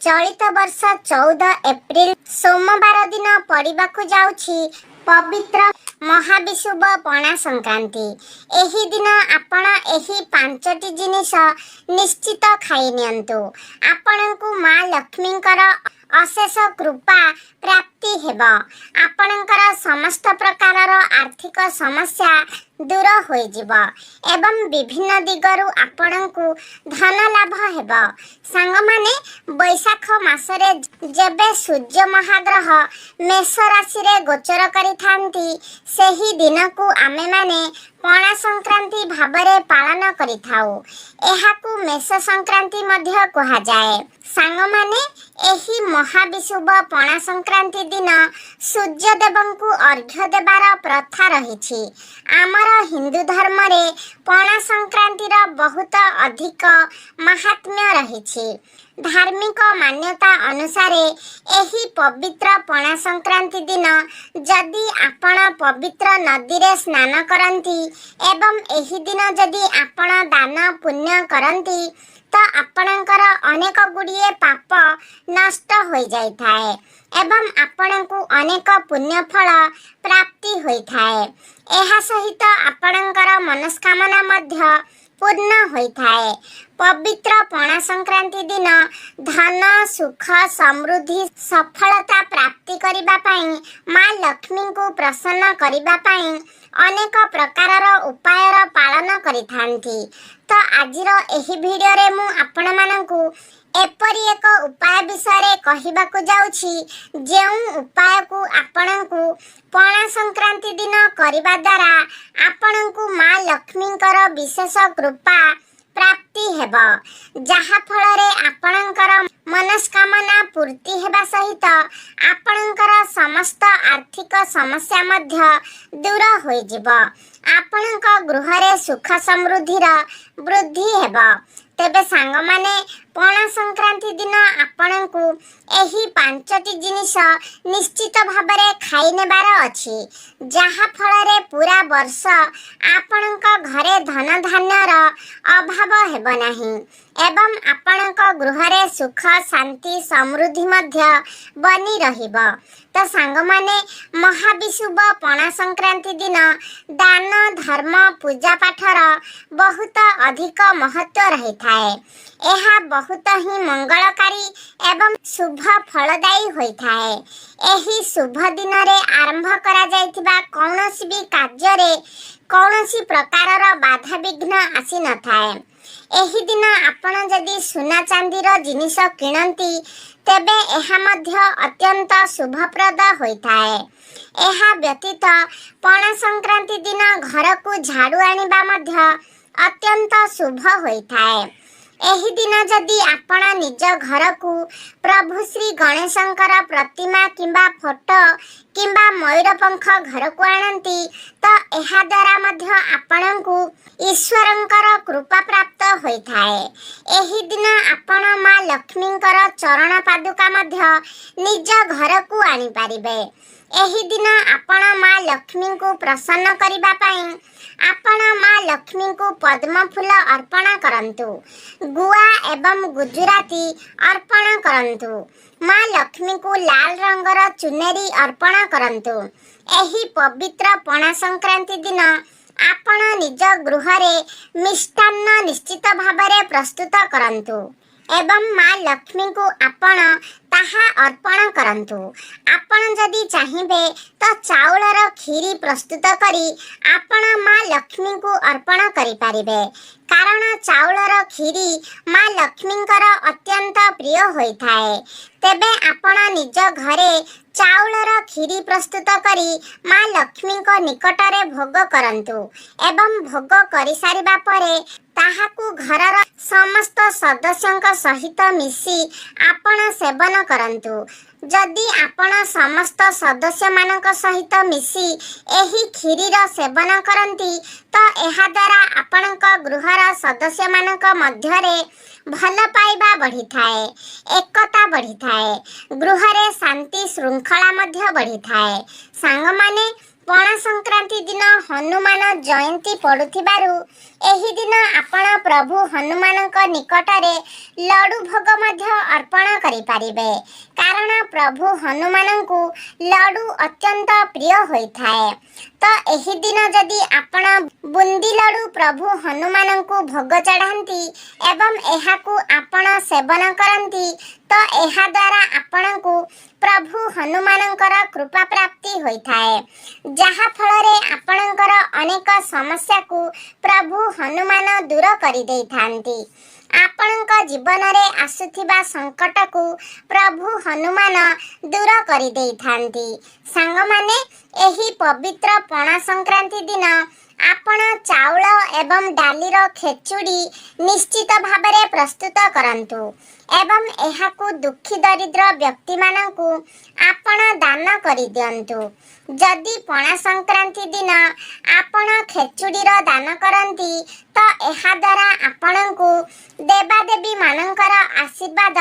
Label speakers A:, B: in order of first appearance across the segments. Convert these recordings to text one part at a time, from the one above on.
A: चलित वर्ष 14 एप्रिल सोमवार दिन पड़िबाकु जाउछि पवित्र महाविषुव पणा संक्रांति। एही दिन आपण एही 5टी जिनिस निश्चित खाई नियंतु। आपणकु माँ लक्ष्मींकर अशेष कृपा प्राप्ति हेब। आपणकर समस्त प्रकारर आर्थिक समस्या दूर होई जिव एवं विभिन्न दिगरु आपणकु धन लाभ हेब। सांग माने बैशाख मासरे जेबे सूर्य महाग्रह मेष राशि रे गोचर करिथांती सेही दिन को आमे माने पणा संक्रांति भाबरे पालन करिथाउ। एहाकु मेष संक्रांति मध्य कहा जाए। सांग माने एही महाविषुव पणा संक्रांति दिन सूर्य देवंकु अर्घ्य देबार प्रथा रहिछि। आमर हिंदू धर्म रे पणा संक्रांति रा बहुत अधिक महात्म्य रहिछि। धार्मिक मान्यता अनुसार एही पवित्र पणा संक्रांति दिन जदि आपण पवित्र नदी रे स्नान करंती एवं एही दिन जदि आपण दान पुण्य करंती तो आपणकर अनेक गुड़िए पाप नष्ट हो जाए एवं आपणकु अनेक पुण्य फल प्राप्ति होइथाए। एहा सहित आपणकर मनस्कामना मध्य पूर्ण होइथाए। पवित्र पणा संक्रांति दिन धन सुख समृद्धि सफलता प्राप्ति करिबा पई माँ लक्ष्मी को प्रसन्न करिबा पई अनेक प्रकारर उपायर पालन करिथांती। तो आजिर एही वीडियो रे मु आपण मानकु एपरि एक उपाय विषय कहिबाकु जाउछि जेउ उपाय को आपणकु पणा संक्रांति दिन करिबा द्वारा आपणकु माँ लक्ष्मींकर विशेष कृपा प्राप्ति हेब। जहा फल रे आपणकर मनस्कामना पूर्ति हेबा सहित आपणकर समस्त आर्थिक समस्या मध्य दूर होई जिव। आपणक गृह रे सुख समृद्धि रा वृद्धि हेब। तेबे सांग माने पणा संक्रांति दिन आपणकु एही 5टी जिनिस निश्चित भाबरे खाई नेबार अछि। जहा फल रे पूरा वर्ष आपणक घरे धन धान्यर अभाव हेब नाही एवं आपणक गृह रे सुख शांति समृद्धि मध्य बनी रहिब। तो सांग माने महाविषुव पणा संक्रांति दिन दान धर्म पूजा पाठर बहुत अधिक महत्व रही थाए। एहा बहुत ही मंगलकारी एवं शुभ फलदायी होई थाए। एही शुभ दिन रे आरंभ करा जायतिबा कौनसी भी कार्य रे कौनसी प्रकारर बाधा विघ्न आसी न थाए। एही दिन आपण जदि सुना चांदीर जिनिस किणंती तेबे एहा मध्य अत्यंत शुभप्रद होइथाए। एहा व्यतीत पणा संक्रांति दिन घर को झाड़ू आनिबा मध्य अत्यंत शुभ होइथाए। एही दिन जदि आपण निज घर को प्रभु श्री गणेशंकर प्रतिमा किंबा फोटो किंबा मयूरपंख घर को आनंती तो एहा द्वारा मध्य आपणकु ईश्वरंकर कृपा प्राप्त होइथाए। एही दिन आपण माँ लक्ष्मींकर चरण पादुका मध्य निज घर को आनी पारिबे। एही दिन आपण माँ लक्ष्मी को प्रसन्न करिबा पई आपण माँ लक्ष्मी को पद्म फूल अर्पण करंतु। गुआ एवं गुजराती अर्पण करंतु। माँ लक्ष्मी को लाल रंगर चुनेरी अर्पण करंतु। एही पवित्र पणा संक्रांति दिन आपण निज गृह रे मिष्टान्न निश्चित भाबरे प्रस्तुत करंतु एवं माँ लक्ष्मी को आपण ताहा अर्पण करंतु। आपण जदि चाहिबे तो चाउलर खीरी प्रस्तुत करी आपण माँ लक्ष्मी को अर्पण करि पारिबे। कारण चाउलर खीरी माँ लक्ष्मींकर अत्यंत प्रिय होई थाए। तेबे आपण निज घरे चाउलर खीरी प्रस्तुत करी माँ लक्ष्मी को निकटरे भोग करंतु एवं भोग करि सारिबा परे ताहाकु घरर समस्त सदस्यंक सहित मिसी आपण सेवन करंतु। जदि आपण समस्त सदस्य मानक सहित मिसी एही खीरीर सेवन करंती तो एहा द्वारा आपणक गृहर सदस्य मानक मध्यरे भल पाइबा बढ़ी थाए, एकता बढ़ी थाए, गृह रे शांति श्रृंखला मध्य बढ़ी थाए। सांग माने पणा संक्रांति दिन हनुमान जयंती पड़ुथिबारु एही दिन आपण प्रभु हनुमानक निकटरे लड्डू भोग मध्य अर्पण करिपारिबे कारण प्रभु हनुमानंकु लड्डू अत्यंत प्रिय होइथाए। तो एही दिन जदि आपण बुंदी लड्डू प्रभु हनुमानंकु भोग चढ़ांती एवं एहाकु आपण सेवन करंती तो एहा द्वारा आपणकु प्रभु हनुमानंकर कृपा प्राप्ति होइथाए, जहा फलरे आपणकर अनेक समस्या को प्रभु हनुमान दूर करि देइथांती। आपणक जीवन रे आसुथिबा संकट को प्रभु हनुमान दूर करि देइथांती। सांग माने एही पवित्र पणा संक्रांति दिन आपण चाउल एवं डालीर खेचुड़ी निश्चित भाबरे प्रस्तुत करंतु एवं एहाकु दुखी दरिद्र व्यक्ति मानकु आपण दान करि दियंतु। जदि पणा संक्रांति दिन आपण खेचुड़ीर दान करंती तो एहा द्वारा आपणकु देवादेवी मानकर आशीर्वाद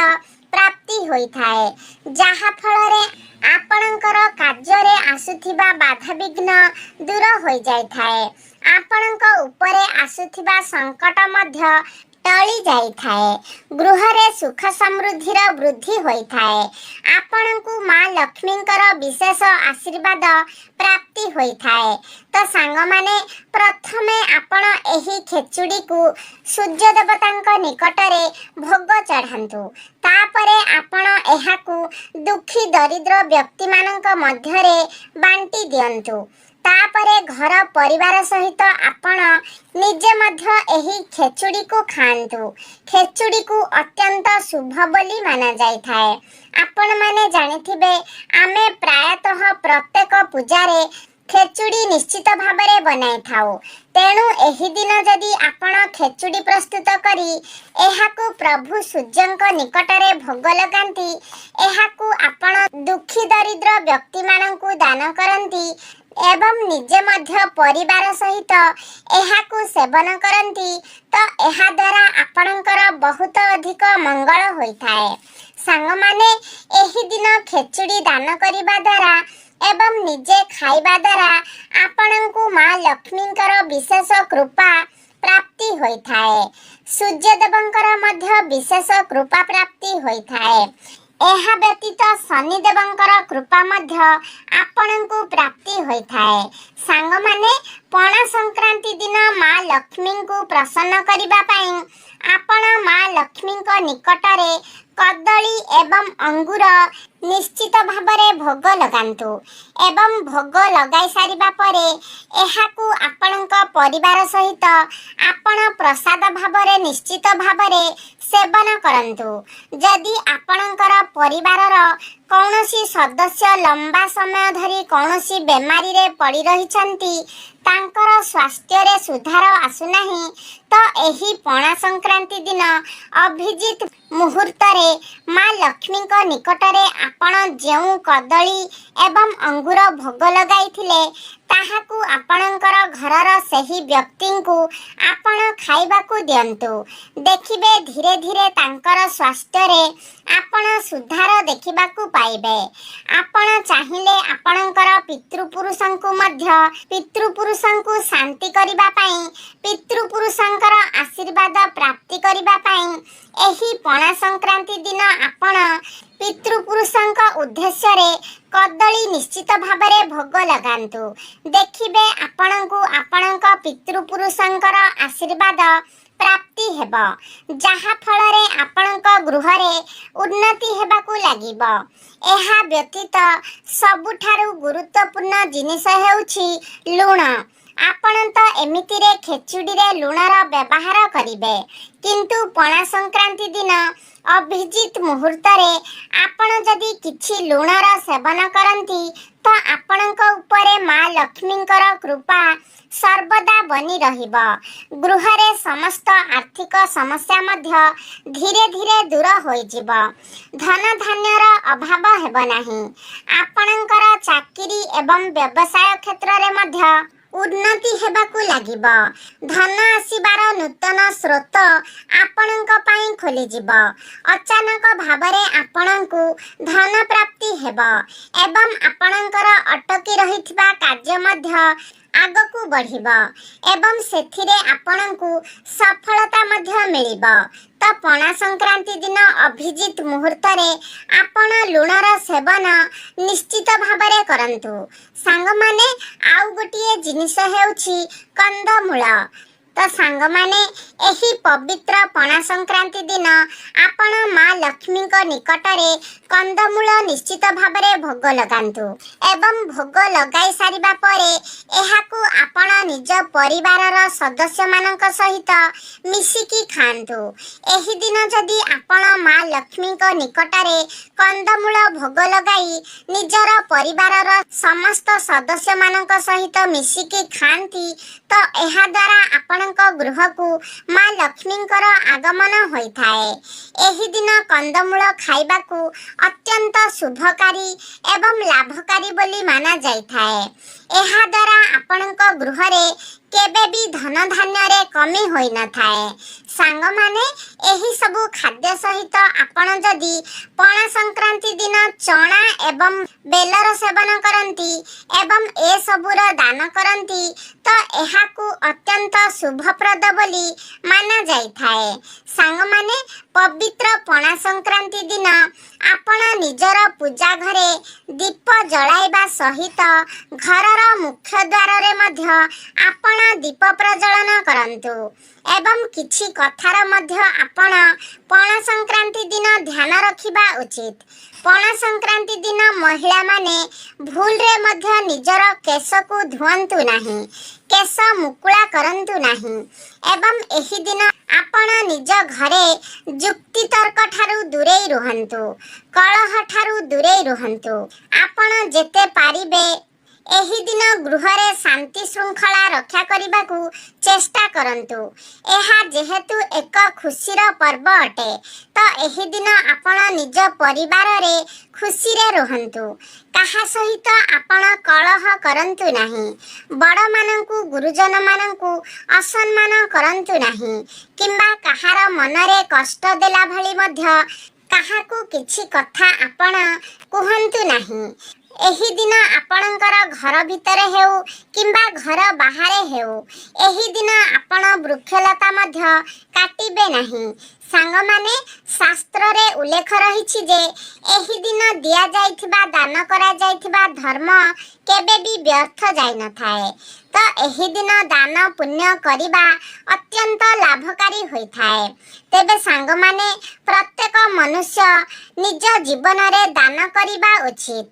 A: प्राप्ति होइथाए, जहा फलरे आपणकर कार्य आसुथिबा बाधा विघ्न दूर हो जाइथाए, आपणक उपरे आसुथिबा संकट मध्य टली जाइथाए, गृहरे सुख समृद्धिर वृद्धि होइथाए, आपणकु मां लक्ष्मींकर विशेष आशीर्वाद प्राप्ति होइथाए। तो सांग माने प्रथमे आपण एही खेचुड़ी को सूर्य देवतांक निकटरे भोग चढ़ांतु, तापरे आपण एहाकु दुखी दरिद्र व्यक्ति मानक मध्यरे बांटी दियंतु, तापरे घर परिवार सहित आपण निजे मध्य एही खेचुड़ी को खांतु। खेचुड़ी को अत्यंत शुभ बोली माना जाइथाए। आपण माने जानिथिबे आमे प्रायतः प्रत्येक पूजारे खेचुड़ी निश्चित भाबरे बनाई थाउ, तेणु एही दिन जदि आपण खेचुड़ी प्रस्तुत करी एहाकु प्रभु सूर्यंक निकटरे भोग लगांती, एहाकु आपण दुखी दरिद्र व्यक्ति मानंकु दान करंती एवं निजे मध्य परिवार सहित एहाकु सेवन करंती तो एहा द्वारा आपणकर बहुत अधिक मंगल होइथाए। सांग माने एही दिन खेचुड़ी दान करिबा द्वारा एवं निजे खाइबा द्वारा आपणकु मां लक्ष्मींकर विशेष कृपा प्राप्ति होइथाए, सूर्य देवंकर मध्य विशेष कृपा प्राप्ति होइथाए। एहा व्यतीत शनि देवंकर कृपा मध्य आपणकु प्राप्ति होइथाए। सांग माने पणा संक्रांति दिन मां लक्ष्मी को प्रसन्न करिबा पई आपण मां लक्ष्मी को निकटरे कदली एवं अंगूर निश्चित भाबरे भोग लगांतु एवं भोग लगाई सारिबा परे एहाकु आपणक परिवार सहित आपण प्रसाद भाबरे निश्चित भाबरे सेवन करंतु। जदि आपणकर परिवारर कौनसी सदस्य लंबा समय धरी कौनसी बेमारी रे पड़ी रहिछंती, तांकर स्वास्थ्य रे सुधार आसुनाही तो एही पणा संक्रांति दिन अभिजित मुहूर्त रे मां लक्ष्मी को निकटरे आपण जेउ कदली एवं अंगूर भोग लगाइथिले ताहाकु आपणकर घरर सही व्यक्ति को आपण खाइबाकु दियंतु। देखिबे धीरे धीरे तांकर स्वास्थ्य रे आपण सुधार देखिबाकु पाइबे। आपण चाहिले आपणकर पितृपुरुषंकु मध्य पितृपुरुषंकु शांति करिबा पई पितृपुरुषंकर आशीर्वाद प्राप्ति करिबा पई एही पणा संक्रांति दिन आपण पितृपुरुषंक उद्देश्य रे कदली निश्चित भाबरे भोग लगांतु। देखिबे आपणकु आपणक पितृपुरुषंकर आशीर्वाद प्राप्ति हेब, जहा फलरे आपणक गृहरे उन्नति हेबाकु लागिब। एहा व्यतीत सबुठारु गुरुत्वपूर्ण जिनिस हेउछि लूण। आपण तो एमिति रे खेचुड़ी रे लूणर व्यवहार करिवे, किंतु पणा संक्रांति दिन अभिजित मुहूर्त रे आपण जदि किछि लूणर सेवन करंती तो आपणक उपरे मां लक्ष्मींकर कृपा सर्वदा बनी रहिब। गृहरे समस्त आर्थिक समस्या मध्य धीरे धीरे दूर होइजिब। धन धान्यर अभाव हेब नाही। आपणकर चाकरी एवं व्यवसाय क्षेत्र रे मध्य उन्नति हेबाकु लागिब। धन आसीबार नूतन स्रोत आपणक पई खोली जिब। अचानक भाबरे आपणकु धन प्राप्ति हेब एवं आपणकर अटकी रहितबा कार्य मध्य ଆଗକୁ ବଢ଼ିବ ଏବଂ ସେଥିରେ ଆପଣଙ୍କୁ ସଫଳତା ମଧ୍ୟ ମିଳିବ। ତ ପଣା ସଂକ୍ରାନ୍ତି ଦିନ ଅଭିଜିତ ମୁହୂର୍ତ୍ତରେ ଆପଣ ଲୁଣର ସେବନ ନିଶ୍ଚିତ ଭାବରେ କରନ୍ତୁ। ସାଙ୍ଗମାନେ, ଆଉ ଗୋଟିଏ ଜିନିଷ ହେଉଛି କନ୍ଦମୂଳ। ତ ସାଙ୍ଗମାନେ, ଏହି ପବିତ୍ର ପଣା ସଂକ୍ରାନ୍ତି ଦିନ ଆପଣ ମା ଲକ୍ଷ୍ମୀଙ୍କ ନିକଟରେ କନ୍ଦମୂଳ ନିଶ୍ଚିତ ଭାବରେ ଭୋଗ ଲଗାନ୍ତୁ ଏବଂ ଭୋଗ ଲଗାଇ ସାରିବା ପରେ ଏହାକୁ ଆପଣ ନିଜ ପରିବାରର ସଦସ୍ୟମାନଙ୍କ ସହିତ ମିଶିକି ଖାଆନ୍ତୁ। ଏହି ଦିନ ଯଦି ଆପଣ ମା ଲକ୍ଷ୍ମୀଙ୍କ ନିକଟରେ କନ୍ଦମୂଳ ଭୋଗ ଲଗାଇ ନିଜର ପରିବାରର ସମସ୍ତ ସଦସ୍ୟମାନଙ୍କ ସହିତ ମିଶିକି ଖାଆନ୍ତି ତ ଏହା ଦ୍ୱାରା ଆପଣଙ୍କ ଗୃହକୁ ମା ଲକ୍ଷ୍ମୀଙ୍କର ଆଗମନ ହୋଇଥାଏ। ଏହି ଦିନ କନ୍ଦମୂଳ ଖାଇବାକୁ ଅତ୍ୟନ୍ତ ଶୁଭକାରୀ ଏବଂ ଲାଭକାରୀ ବୋଲି ମାନାଯାଇଥାଏ। ଏହା ଦ୍ୱାରା ଆପଣଙ୍କ ଗୃହରେ କେବେ ବି ଧନ ଧାନ୍ୟରେ କମି ହୋଇନଥାଏ। ସାଙ୍ଗମାନେ, ଏହି ସବୁ ଖାଦ୍ୟ ସହିତ ଆପଣ ଯଦି ପଣା ସଂକ୍ରାନ୍ତି ଦିନ ଚଣା ଏବଂ ବେଲର ସେବନ କରନ୍ତି ଏବଂ ଏସବୁର ଦାନ କରନ୍ତି ତ ଏହାକୁ ଅତ୍ୟନ୍ତ ଶୁଭପ୍ରଦ ବୋଲି ମାନାଯାଇଥାଏ। ସାଙ୍ଗମାନେ, ପବିତ୍ର ପଣା ସଂକ୍ରାନ୍ତି ଦିନ ଆପଣ ନିଜର ପୂଜା ଘରେ ଦୀପ ଜଳାଇବା ସହିତ ଘରର ମୁଖ୍ୟ ଦ୍ୱାରରେ ମଧ୍ୟ ଆପଣ ଦୀପ ପ୍ରଜ୍ୱଳନ କରନ୍ତୁ ଏବଂ କିଛି କଥାର ମଧ୍ୟ ଆପଣ ପଣା ସଂକ୍ରାନ୍ତି ଦିନ ଧ୍ୟାନ ରଖିବା ଉଚିତ। ପଣା ସଂକ୍ରାନ୍ତି ଦିନ ମହିଳାମାନେ ଭୁଲରେ ମଧ୍ୟ ନିଜର କେଶକୁ ଧୁଅନ୍ତୁ ନାହିଁ, କେଶ ମୁକୁଳା କରନ୍ତୁ ନାହିଁ ଏବଂ ଏହି ଦିନ ଆପଣ ନିଜ ଘରେ ଯୁକ୍ତିତର୍କ ଠାରୁ ଦୂରେଇ ରୁହନ୍ତୁ, କଳହ ଠାରୁ ଦୂରେଇ ରୁହନ୍ତୁ। ଆପଣ ଯେତେ ପାରିବେ ଏହି ଦିନ ଗୃହରେ ଶାନ୍ତି ଶୃଙ୍ଖଳା ରକ୍ଷା କରିବାକୁ ଚେଷ୍ଟା କରନ୍ତୁ। ଏହା ଯେହେତୁ ଏକ ଖୁସିର ପର୍ବ ଅଟେ ତ ଏହି ଦିନ ଆପଣ ନିଜ ପରିବାରରେ ଖୁସିରେ ରୁହନ୍ତୁ। କାହା ସହିତ ଆପଣ କଳହ କରନ୍ତୁ ନାହିଁ, ବଡ଼ମାନଙ୍କୁ ଗୁରୁଜନମାନଙ୍କୁ ଅସମ୍ମାନ କରନ୍ତୁ ନାହିଁ କିମ୍ବା କାହାର ମନରେ କଷ୍ଟ ଦେଲା ଭଳି ମଧ୍ୟ କାହାକୁ କିଛି କଥା ଆପଣ କୁହନ୍ତୁ ନାହିଁ। ଏହି ଦିନ ଆପଣଙ୍କର ଘର ଭିତରେ ହେଉ କିମ୍ବା ଘର ବାହାରେ ହେଉ ଏହି ଦିନ ଆପଣ ବୃକ୍ଷଲତା ମଧ୍ୟ କାଟିବେ ନାହିଁ। ସାଙ୍ଗମାନେ, ଶାସ୍ତ୍ରରେ ଉଲ୍ଲେଖ ରହିଛି ଯେ ଏହି ଦିନ ଦିଆଯାଇଥିବା ଦାନ କରାଯାଇଥିବା ଧର୍ମ କେବେ ବି ବ୍ୟର୍ଥ ଯାଇନଥାଏ। ତ ଏହି ଦିନ ଦାନ ପୁଣ୍ୟ କରିବା ଅତ୍ୟନ୍ତ ଲାଭକାରୀ ହୋଇଥାଏ। ତେବେ ସାଙ୍ଗମାନେ, ପ୍ରତ୍ୟେକ ମନୁଷ୍ୟ ନିଜ ଜୀବନରେ ଦାନ କରିବା ଉଚିତ।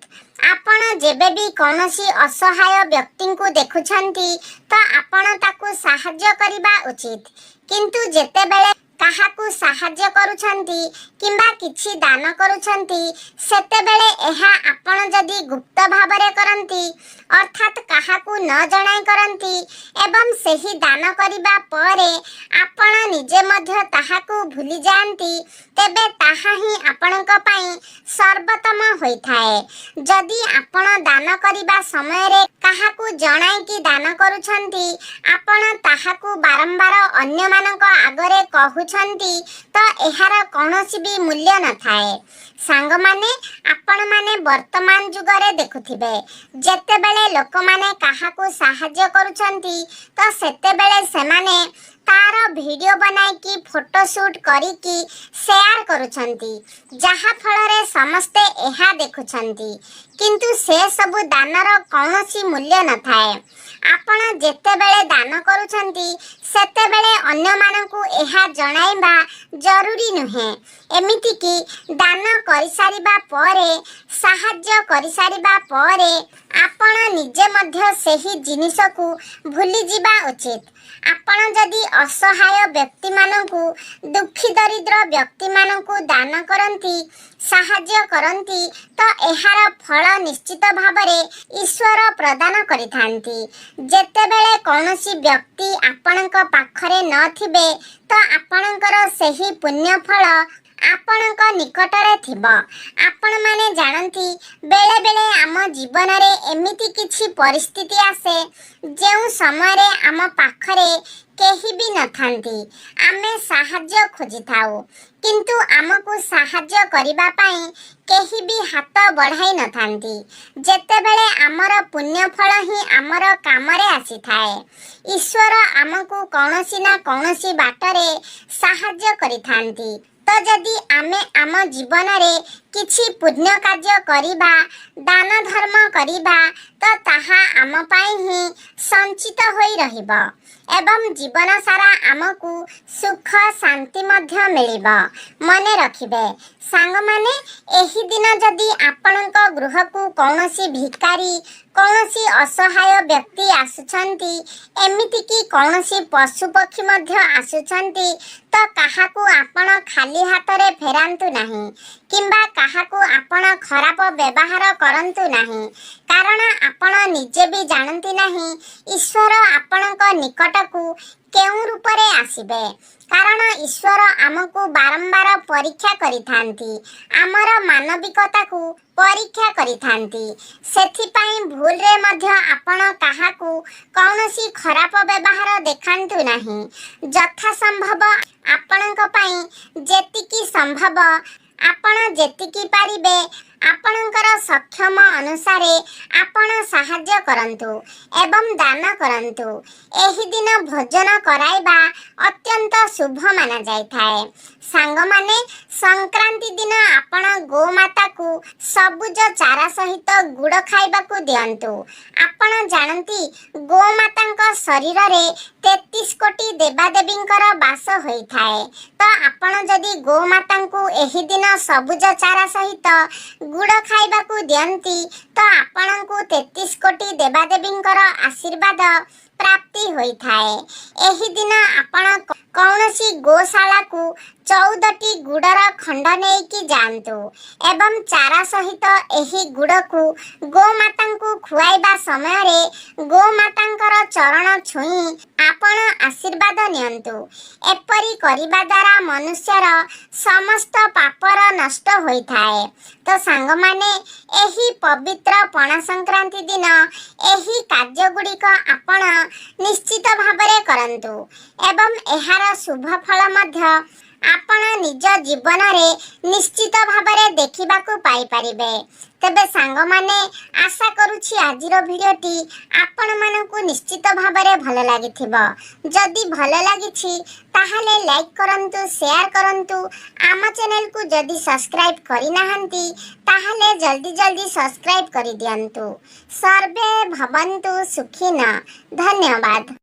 A: ଆପଣ ଯେବେ ବି କୌଣସି ଅସହାୟ ବ୍ୟକ୍ତିଙ୍କୁ ଦେଖୁଛନ୍ତି ତ ଆପଣ ତାକୁ ସାହାଯ୍ୟ କରିବା ଉଚିତ। କିନ୍ତୁ ଯେତେବେଳେ କାହାକୁ ସାହାଯ୍ୟ କରୁଛନ୍ତି କିମ୍ବା କିଛି ଦାନ କରୁଛନ୍ତି ସେତେବେଳେ ଏହା ଆପଣ ଯଦି ଗୁପ୍ତ ଭାବରେ କରନ୍ତି ଅର୍ଥାତ୍ କାହାକୁ ନ ଜଣାଇ କରନ୍ତି ଏବଂ ସେହି ଦାନ କରିବା ପରେ ଆପଣ ନିଜେ ମଧ୍ୟ ତାହାକୁ ଭୁଲି ଯାଆନ୍ତି ତେବେ ତାହା ହିଁ ଆପଣଙ୍କ ପାଇଁ ସର୍ବୋତ୍ତମ ହୋଇଥାଏ। ଯଦି ଆପଣ ଦାନ କରିବା ସମୟରେ କାହାକୁ ଜଣାଇକି ଦାନ କରୁଛନ୍ତି ଆପଣ ତାହାକୁ ବାରମ୍ବାର ଅନ୍ୟମାନଙ୍କ ଆଗରେ କହୁଛନ୍ତି ତ ଏହାର କୌଣସି ବି ମୂଲ୍ୟ ନଥାଏ। ସାଙ୍ଗମାନେ, ଆପଣମାନେ ବର୍ତ୍ତମାନ ଯୁଗରେ ଦେଖୁଥିବେ ଯେତେବେଳେ ଲୋକମାନେ କାହାକୁ ସାହାଯ୍ୟ କରୁଛନ୍ତି ତ ସେତେବେଳେ ସେମାନେ ତାର ଭିଡ଼ିଓ ବନାଇକି ଫଟୋ ସୁଟ୍ କରିକି ସେୟାର କରୁଛନ୍ତି, ଯାହା ଫଳରେ ସମସ୍ତେ ଏହା ଦେଖୁଛନ୍ତି କିନ୍ତୁ ସେ ସବୁ ଦାନର କୌଣସି ମୂଲ୍ୟ ନଥାଏ। ଆପଣ ଯେତେବେଳେ ଦାନ କରୁଛନ୍ତି ସେତେବେଳେ ଅନ୍ୟମାନଙ୍କୁ ଏହା ଜଣାଇବା ଜରୁରୀ ନୁହେଁ। ଏମିତିକି ଦାନ କରିସାରିବା ପରେ, ସାହାଯ୍ୟ କରିସାରିବା ପରେ ଆପଣ ନିଜେ ମଧ୍ୟ ସେହି ଜିନିଷକୁ ଭୁଲିଯିବା ଉଚିତ। ଆପଣ ଯଦି ଅସହାୟ ବ୍ୟକ୍ତିମାନଙ୍କୁ, ଦୁଃଖୀ ଦରିଦ୍ର ବ୍ୟକ୍ତିମାନଙ୍କୁ ଦାନ କରନ୍ତି, ସାହାଯ୍ୟ କରନ୍ତି ତ ଏହାର ଫଳ ନିଶ୍ଚିତ ଭାବରେ ଈଶ୍ୱର ପ୍ରଦାନ କରିଥାନ୍ତି। ଯେତେବେଳେ କୌଣସି ବ୍ୟକ୍ତି ଆପଣଙ୍କ ପାଖରେ ନଥିବେ ତ ଆପଣଙ୍କର ସେହି ପୁଣ୍ୟ ଫଳ ଆପଣଙ୍କ ନିକଟରେ ଥିବ। ଆପଣମାନେ ଜାଣନ୍ତି ବେଳେ ବେଳେ ଆମ ଜୀବନରେ ଏମିତି କିଛି ପରିସ୍ଥିତି ଆସେ ଯେଉଁ ସମୟରେ ଆମ ପାଖରେ केही भी नथांती आमे साहाଯ୍य खोजिथाउ किंतु आमको साहाଯ୍य करिबा पई केही भी हाथ बढ़ाई नथांती जेतेबेले आमर पुण्य फल ही आमर कामरे आसी थाए। ईश्वर आमको कौनसी ना कौनसी बाटरे साहाଯ୍य करिथांती। तो जदि आमे आम जीवन रे किछि पुण्य कार्य करिबा दान धर्म करिबा तो ताहा आम पाई ही संचित होई रहिबा एवं जीवन सारा आमको सुख शांति मध्य मिलिबा। मने रखिबे सांग माने एही दिन जदि आपणक गृह को कौनसी भिकारी कौनसी असहाय व्यक्ति आसुछंती एमिति की कौनसी पशु पक्षी मध्य आसुछंती तो काहाकू आपण खाली हाथ रे फेरांतु नाही किंबा काहाकू आपण खराब व्यवहार करंतु नाही कारण आपण निजे भी जानती नाही ईश्वर आपणक निकटकू केउ रूपरे आसीबे कारण ईश्वर आमको बारंबार परीक्षा करिथांती आमर मानविकता को परीक्षा करिथांती सेथिपाई भूल रे मध्य आपण काहाकू कौनसी खराब व्यवहार देखांतु नाही यथा संभव आपणक पई जेतिकी संभव आपण जेतिकी पारिबे आपणकर सक्षम अनुसारे आपण साहाଯ୍य करंतु एवं दान करंतु। एही दिन भोजन कराइबा अत्यंत शुभ माना जाय थाए। सांग माने संक्रांति दिन आपण गोमाता को सबुज चारा सहित गुड़ खाइबा को दियंतु। आपण जानती गोमातांक शरीर रे 33 कोटी देवादेवींकर वास होई थाए तो आपण जदि गोमातांकु एही दिन सबुज चारा सहित गुड़ खाइबा को दियंती तो आपणको 33 कोटी देवादेवींकर आशीर्वाद प्राप्ति होई थाए। एही दिन आपण कौनसी गोशाला को 14टी गुड़र खंड नहीं की जानतु एवं चारा सहित एही गुड़ को गोमातांकु खुआइबा समय रे गोमातांकर चरण छुई आपण आशीर्वाद नियंतु। एपरी करिबा द्वारा मनुष्यर समस्त पापर नष्ट होई थाए। तो सांग माने एही पवित्र पणा संक्रांति दिन एही कार्य गुड़िक आपण निश्चित भाबरे करंतु एवं एहार शुभ फल मध्य आपण निज जीवन रे निश्चित भाबरे देखिबा को पाई परिबे। तबे सांग माने आशा करूछि आजिर भिडियोटी आपण मानकु निश्चित भाबरे भल लागिथिबो। जदि भल लागिछि ताहाले लाइक करंतु शेयर करंतु आम चैनल को जदि सब्सक्राइब करि नाहंती ताहाले जल्दी जल्दी सब्सक्राइब करि दियंतु। सर्वे भवन्तु सुखिनः। धन्यवाद।